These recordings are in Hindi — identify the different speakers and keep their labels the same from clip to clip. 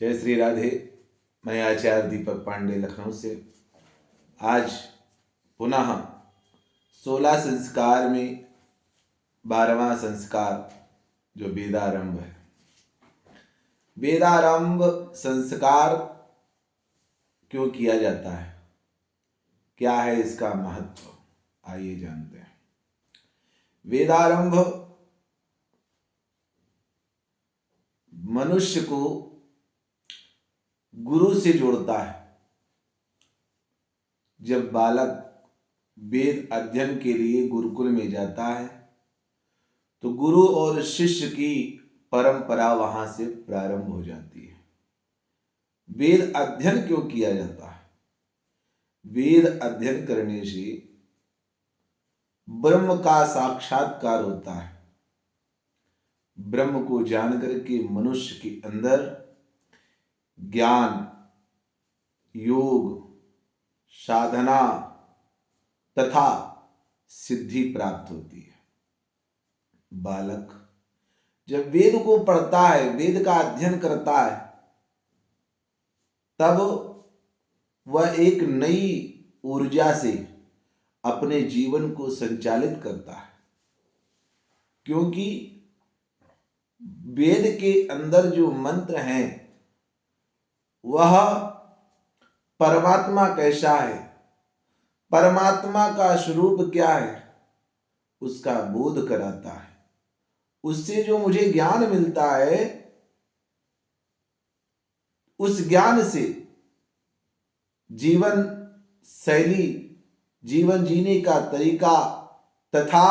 Speaker 1: जय श्री राधे। मैं आचार्य दीपक पांडे लखनऊ से आज पुनः 16 संस्कार में 12वां संस्कार जो वेदारंभ है। वेदारंभ संस्कार क्यों किया जाता है, क्या है इसका महत्व, आइए जानते हैं। वेदारंभ मनुष्य को गुरु से जोड़ता है। जब बालक वेद अध्ययन के लिए गुरुकुल में जाता है तो गुरु और शिष्य की परंपरा वहां से प्रारंभ हो जाती है। वेद अध्ययन क्यों किया जाता है? वेद अध्ययन करने से ब्रह्म का साक्षात्कार होता है। ब्रह्म को जान करके मनुष्य के अंदर ज्ञान, योग, साधना तथा सिद्धि प्राप्त होती है। बालक जब वेद को पढ़ता है, वेद का अध्ययन करता है, तब वह एक नई ऊर्जा से अपने जीवन को संचालित करता है, क्योंकि वेद के अंदर जो मंत्र हैं वह परमात्मा कैसा है, परमात्मा का स्वरूप क्या है, उसका बोध कराता है। उससे जो मुझे ज्ञान मिलता है, उस ज्ञान से जीवन शैली, जीवन जीने का तरीका तथा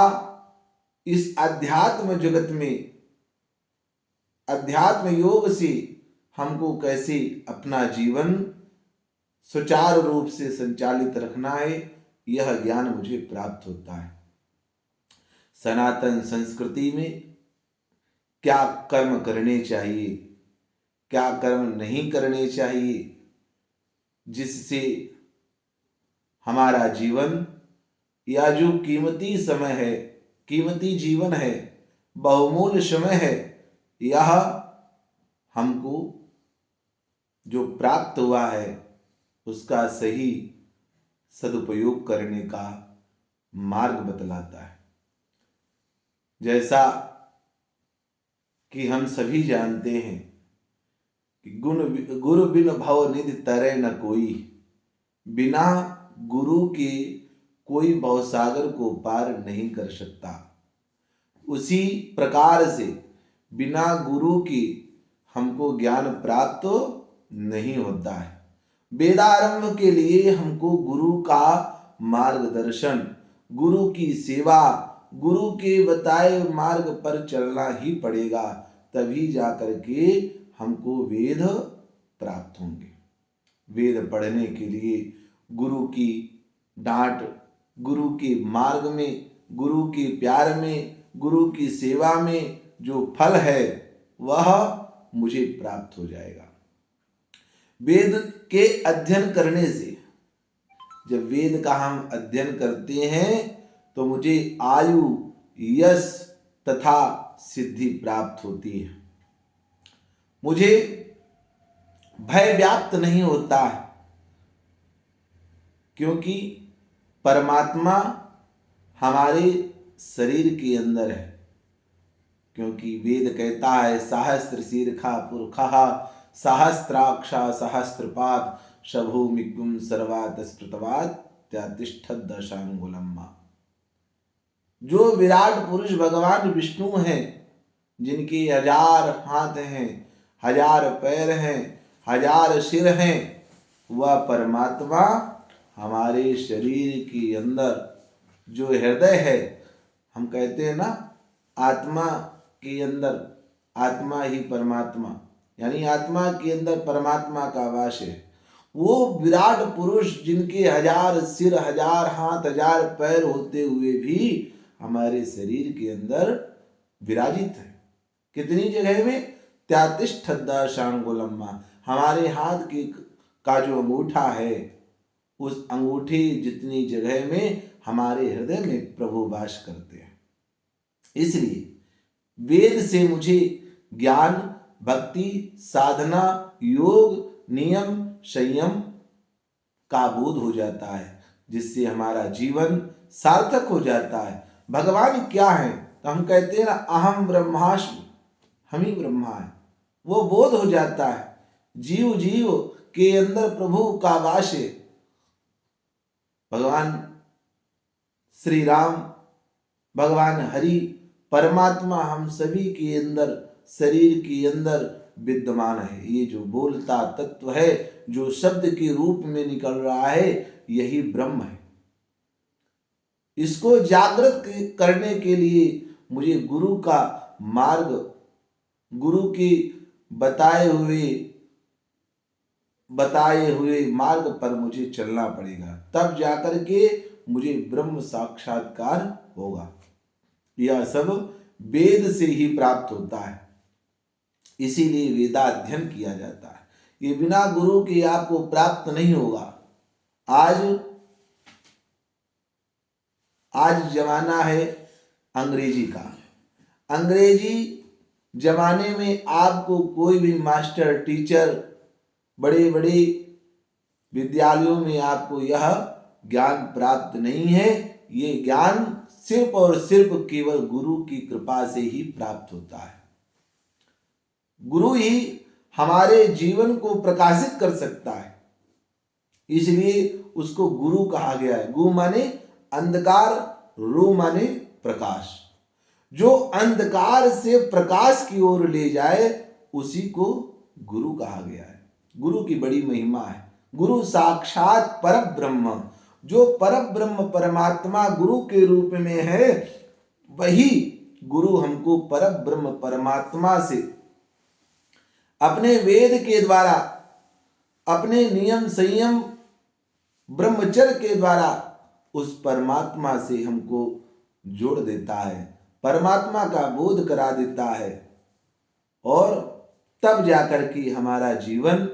Speaker 1: इस अध्यात्म जगत में अध्यात्म योग से हमको कैसे अपना जीवन सुचारू रूप से संचालित रखना है, यह ज्ञान मुझे प्राप्त होता है। सनातन संस्कृति में क्या कर्म करने चाहिए, क्या कर्म नहीं करने चाहिए, जिससे हमारा जीवन या जो कीमती समय है, कीमती जीवन है, बहुमूल्य समय है, यह हमको जो प्राप्त हुआ है उसका सही सदुपयोग करने का मार्ग बतलाता है। जैसा कि हम सभी जानते हैं कि गुरु बिन भव निधि तरे न कोई, बिना गुरु के कोई भवसागर को पार नहीं कर सकता। उसी प्रकार से बिना गुरु के हमको ज्ञान प्राप्त नहीं होता है। वेदारंभ के लिए हमको गुरु का मार्गदर्शन, गुरु की सेवा, गुरु के बताए मार्ग पर चलना ही पड़ेगा, तभी जाकर के हमको वेद प्राप्त होंगे। वेद पढ़ने के लिए गुरु की डांट, गुरु के मार्ग में, गुरु के प्यार में, गुरु की सेवा में जो फल है वह मुझे प्राप्त हो जाएगा। वेद के अध्ययन करने से, जब वेद का हम अध्ययन करते हैं तो मुझे आयु, यश तथा सिद्धि प्राप्त होती है। मुझे भय व्याप्त नहीं होता है, क्योंकि परमात्मा हमारे शरीर के अंदर है। क्योंकि वेद कहता है सहस्त्र शीर्षा पुरखः सहस्त्राक्षा सहस्त्रपाद शभूमिगुम सर्वात स्मृतवात त्यातिष्ठत दशांगुलम्मा। जो विराट पुरुष भगवान विष्णु हैं, जिनके 1000 हाथ हैं, 1000 पैर हैं, 1000 सिर हैं, वह परमात्मा हमारे शरीर के अंदर जो हृदय है, हम कहते हैं ना आत्मा के अंदर आत्मा ही परमात्मा, यानी आत्मा के अंदर परमात्मा का वास है। वो विराट पुरुष जिनके 1000 सिर, 1000 हाथ, 1000 पैर होते हुए भी हमारे शरीर के अंदर विराजित है। कितनी जगह में? त्यातिष्ठत दशांगुलम्मा। हमारे हाथ की का जो अंगूठा है, उस अंगूठे जितनी जगह में हमारे हृदय में प्रभु वास करते हैं। इसलिए वेद से मुझे ज्ञान, भक्ति, साधना, योग, नियम, संयम का बोध हो जाता है, जिससे हमारा जीवन सार्थक हो जाता है। भगवान क्या है? तो हम कहते हैं ना, अहम ब्रह्मास्मि, हम ही ब्रह्मा है। वो बोध हो जाता है। जीव जीव के अंदर प्रभु का वास है। भगवान श्री राम, भगवान हरि, परमात्मा हम सभी के अंदर, शरीर के अंदर विद्यमान है। ये जो बोलता तत्व है, जो शब्द के रूप में निकल रहा है, यही ब्रह्म है। इसको जागृत करने के लिए मुझे गुरु का मार्ग, गुरु के बताए हुए मार्ग पर मुझे चलना पड़ेगा, तब जाकर के मुझे ब्रह्म साक्षात्कार होगा। यह सब वेद से ही प्राप्त होता है, इसीलिए वेदाध्ययन किया जाता है। ये बिना गुरु के आपको प्राप्त नहीं होगा। आज जमाना है अंग्रेजी का। अंग्रेजी जमाने में आपको कोई भी मास्टर, टीचर, बड़े बड़े विद्यालयों में आपको यह ज्ञान प्राप्त नहीं है। ये ज्ञान सिर्फ और सिर्फ केवल गुरु की कृपा से ही प्राप्त होता है। गुरु ही हमारे जीवन को प्रकाशित कर सकता है, इसलिए उसको गुरु कहा गया है। गु माने अंधकार, रु माने प्रकाश। जो अंधकार से प्रकाश की ओर ले जाए, उसी को गुरु कहा गया है। गुरु की बड़ी महिमा है। गुरु साक्षात परब्रह्म, जो परब्रह्म परमात्मा गुरु के रूप में है, वही गुरु हमको परब्रह्म परमात्मा से अपने वेद के द्वारा, अपने नियम संयम ब्रह्मचर्य के द्वारा उस परमात्मा से हमको जोड़ देता है, परमात्मा का बोध करा देता है, और तब जाकर के हमारा जीवन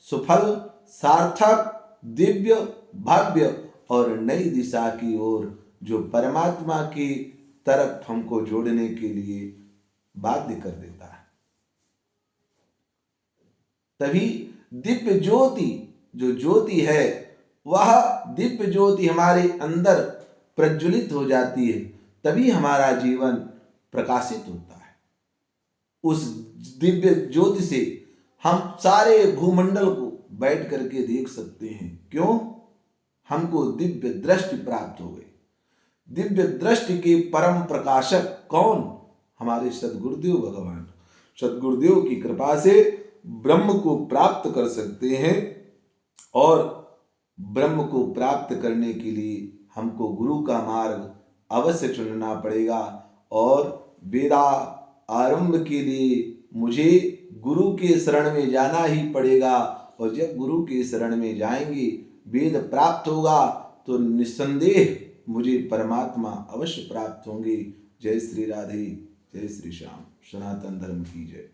Speaker 1: सुफल, सार्थक, दिव्य, भव्य और नई दिशा की ओर, जो परमात्मा की तरफ हमको जोड़ने के लिए बाध्य कर देता है। तभी दिव्य ज्योति, जो ज्योति है, वह दिव्य ज्योति हमारे अंदर प्रज्वलित हो जाती है, तभी हमारा जीवन प्रकाशित होता है। उस दिव्य ज्योति से हम सारे भूमंडल को बैठ करके देख सकते हैं। क्यों? हमको दिव्य दृष्टि प्राप्त हो गई। दिव्य दृष्टि के परम प्रकाशक कौन? हमारे सद्गुरुदेव भगवान। सद्गुरुदेव की कृपा से ब्रह्म को प्राप्त कर सकते हैं, और ब्रह्म को प्राप्त करने के लिए हमको गुरु का मार्ग अवश्य चुनना पड़ेगा। और वेदा आरंभ के लिए मुझे गुरु के शरण में जाना ही पड़ेगा, और जब गुरु के शरण में जाएंगे, वेद प्राप्त होगा, तो निस्संदेह मुझे परमात्मा अवश्य प्राप्त होंगे। जय श्री राधे, जय श्री श्याम। सनातन धर्म की जय।